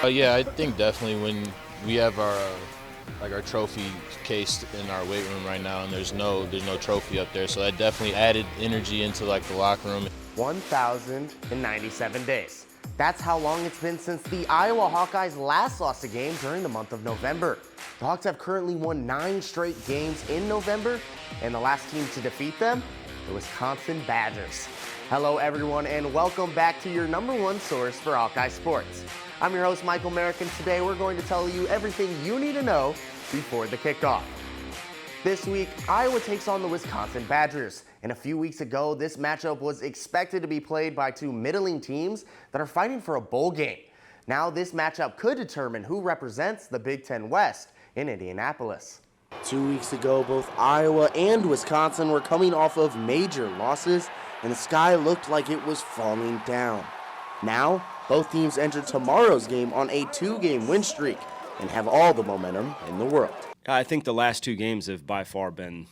Yeah, I think definitely when we have our our trophy case in our weight room right now, and there's no trophy up there, so that definitely added energy into the locker room. 1,097 days. That's how long it's been since the Iowa Hawkeyes last lost a game during the month of November. The Hawks have currently won 9 straight games in November, and the last team to defeat them, the Wisconsin Badgers. Hello everyone, and welcome back to your #1 source for Hawkeye sports. I'm your host, Michael Merrick, and today we're going to tell you everything you need to know before the kickoff. This week, Iowa takes on the Wisconsin Badgers. And a few weeks ago, this matchup was expected to be played by two middling teams that are fighting for a bowl game. Now, this matchup could determine who represents the Big Ten West in Indianapolis. 2 weeks ago, both Iowa and Wisconsin were coming off of major losses, and the sky looked like it was falling down. Now, both teams enter tomorrow's game on a 2-game win streak and have all the momentum in the world. I think the last 2 games have by far been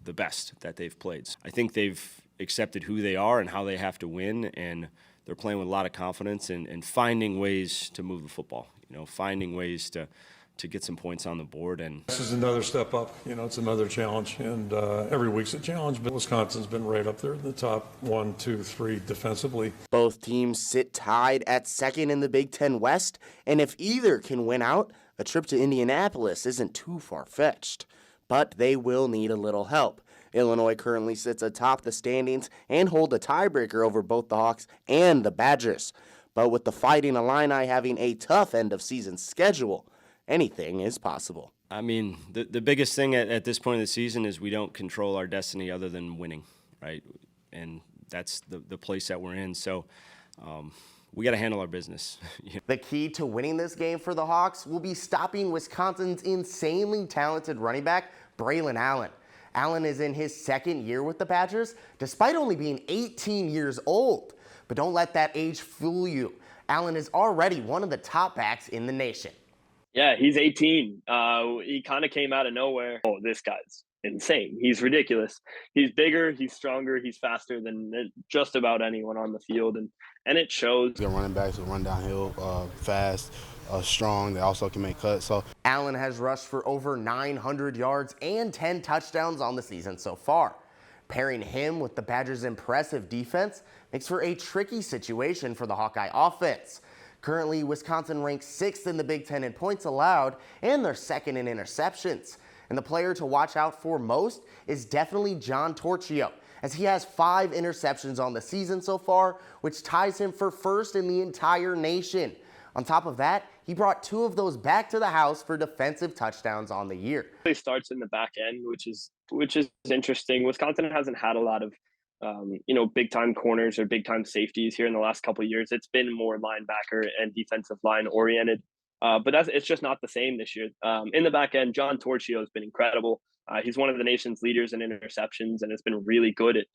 the best that they've played. I think they've accepted who they are and how they have to win, and they're playing with a lot of confidence and finding ways to move the football, finding ways to get some points on the board. And this is another step up. It's another challenge, and every week's a challenge, but Wisconsin's been right up there in the top 1, 2, 3 defensively. Both teams sit tied at second in the Big Ten West, and if either can win out, a trip to Indianapolis isn't too far-fetched. But they will need a little help. Illinois currently sits atop the standings and hold a tiebreaker over both the Hawks and the Badgers. But with the Fighting Illini having a tough end-of-season schedule, anything is possible. I mean, the biggest thing at this point of the season is we don't control our destiny other than winning, right? And that's the place that we're in. So we got to handle our business. The key to winning this game for the Hawks will be stopping Wisconsin's insanely talented running back, Braylon Allen. Allen is in his second year with the Badgers, despite only being 18 years old. But don't let that age fool you. Allen is already one of the top backs in the nation. Yeah, he's 18. He kind of came out of nowhere. Oh, this guy's insane. He's ridiculous. He's bigger, he's stronger, he's faster than just about anyone on the field, and it shows. The running backs will run downhill fast, strong. They also can make cuts. So Allen has rushed for over 900 yards and 10 touchdowns on the season so far. Pairing him with the Badgers' impressive defense makes for a tricky situation for the Hawkeye offense. Currently, Wisconsin ranks 6th in the Big Ten in points allowed, and they're 2nd in interceptions. And the player to watch out for most is definitely John Torchio, as he has 5 interceptions on the season so far, which ties him for 1st in the entire nation. On top of that, he brought 2 of those back to the house for defensive touchdowns on the year. He starts in the back end, which is interesting. Wisconsin hasn't had a lot of big-time corners or big-time safeties here in the last couple of years. It's been more linebacker and defensive line oriented. But it's just not the same this year. In the back end, John Torchio has been incredible. He's one of the nation's leaders in interceptions and has been really good at,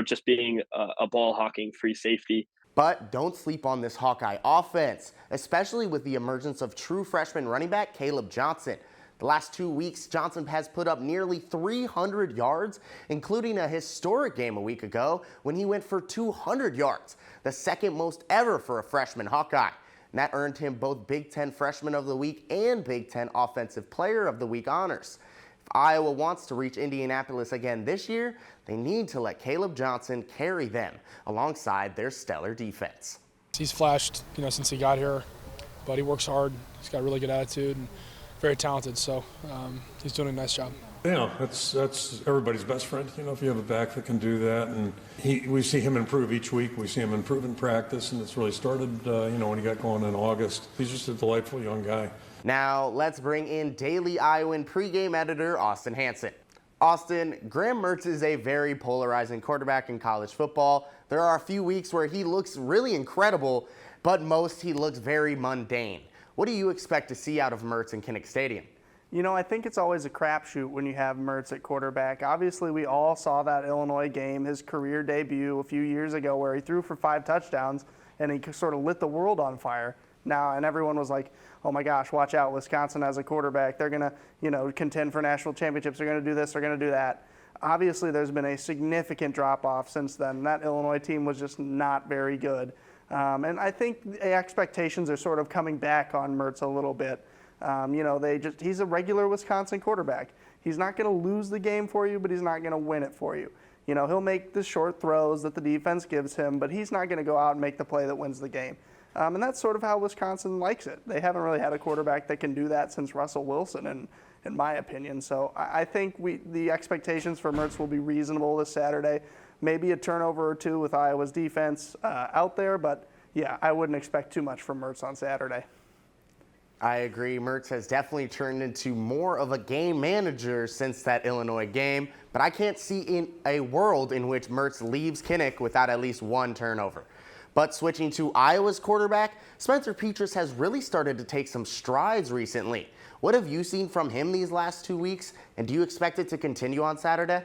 just being a ball-hawking free safety. But don't sleep on this Hawkeye offense, especially with the emergence of true freshman running back Caleb Johnson. The last 2 weeks, Johnson has put up nearly 300 yards, including a historic game a week ago when he went for 200 yards, the second most ever for a freshman Hawkeye. And that earned him both Big Ten Freshman of the Week and Big Ten Offensive Player of the Week honors. If Iowa wants to reach Indianapolis again this year, they need to let Caleb Johnson carry them alongside their stellar defense. He's flashed, since he got here, but he works hard. He's got a really good attitude and very talented, so he's doing a nice job. Yeah, that's everybody's best friend. If you have a back that can do that, and we see him improve each week. We see him improve in practice, and it's really started, when he got going in August. He's just a delightful young guy. Now let's bring in Daily Iowan pregame editor Austin Hanson. Austin, Graham Mertz is a very polarizing quarterback in college football. There are a few weeks where he looks really incredible, but most he looks very mundane. What do you expect to see out of Mertz in Kinnick Stadium? I think it's always a crapshoot when you have Mertz at quarterback. Obviously, we all saw that Illinois game, his career debut a few years ago, where he threw for 5 touchdowns and he sort of lit the world on fire. And everyone was like, oh my gosh, watch out, Wisconsin has a quarterback. They're going to, contend for national championships. They're going to do this, they're going to do that. Obviously, there's been a significant drop-off since then. That Illinois team was just not very good. And I think the expectations are sort of coming back on Mertz a little bit. He's a regular Wisconsin quarterback. He's not going to lose the game for you, but he's not going to win it for you. He'll make the short throws that the defense gives him, but he's not going to go out and make the play that wins the game. And that's sort of how Wisconsin likes it. They haven't really had a quarterback that can do that since Russell Wilson, in my opinion. So I think the expectations for Mertz will be reasonable this Saturday. Maybe a turnover or two with Iowa's defense out there, but yeah, I wouldn't expect too much from Mertz on Saturday. I agree. Mertz has definitely turned into more of a game manager since that Illinois game, but I can't see in a world in which Mertz leaves Kinnick without at least one turnover. But switching to Iowa's quarterback, Spencer Petras has really started to take some strides recently. What have you seen from him these last 2 weeks, and do you expect it to continue on Saturday?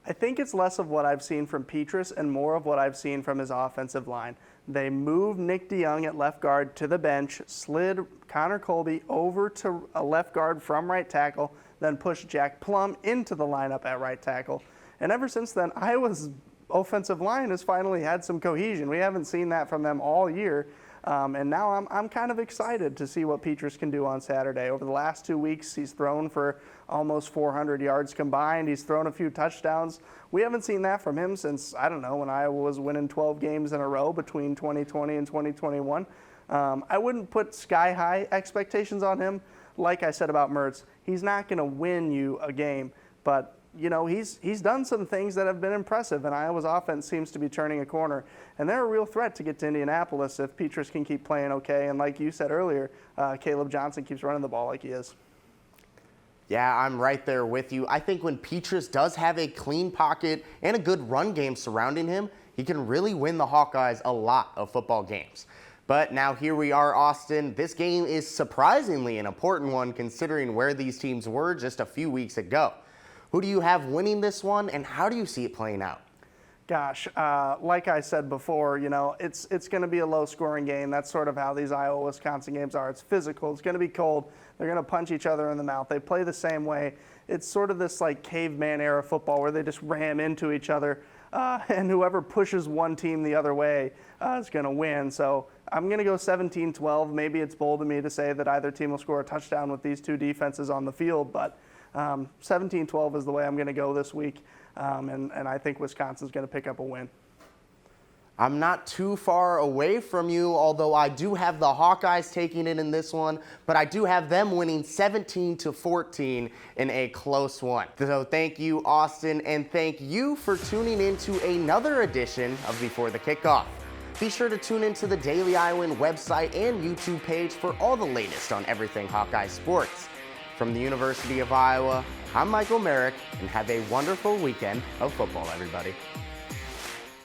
I think it's less of what I've seen from Petras and more of what I've seen from his offensive line. They moved Nick DeYoung at left guard to the bench, slid Connor Colby over to a left guard from right tackle, then pushed Jack Plum into the lineup at right tackle. And ever since then, Iowa's offensive line has finally had some cohesion. We haven't seen that from them all year. And now I'm kind of excited to see what Petras can do on Saturday. Over the last 2 weeks, he's thrown for almost 400 yards combined. He's thrown a few touchdowns. We haven't seen that from him since, I don't know, when Iowa was winning 12 games in a row between 2020 and 2021. I wouldn't put sky-high expectations on him. Like I said about Mertz, he's not going to win you a game, but he's done some things that have been impressive, and Iowa's offense seems to be turning a corner. And they're a real threat to get to Indianapolis if Petras can keep playing okay. And like you said earlier, Caleb Johnson keeps running the ball like he is. Yeah, I'm right there with you. I think when Petras does have a clean pocket and a good run game surrounding him, he can really win the Hawkeyes a lot of football games. But now here we are, Austin. This game is surprisingly an important one considering where these teams were just a few weeks ago. Who do you have winning this one, and how do you see it playing out? Gosh, like I said before, it's going to be a low-scoring game. That's sort of how these Iowa-Wisconsin games are. It's physical. It's going to be cold. They're going to punch each other in the mouth. They play the same way. It's sort of this like caveman-era football where they just ram into each other, and whoever pushes one team the other way is going to win. So I'm going to go 17-12. Maybe it's bold of me to say that either team will score a touchdown with these two defenses on the field, but 17-12 is the way I'm going to go this week, and I think Wisconsin's going to pick up a win. I'm not too far away from you, although I do have the Hawkeyes taking it in this one, but I do have them winning 17-14 in a close one. So thank you, Austin, and thank you for tuning in to another edition of Before the Kickoff. Be sure to tune into the Daily Iowan website and YouTube page for all the latest on everything Hawkeye sports. From the University of Iowa, I'm Michael Merrick, and have a wonderful weekend of football, everybody.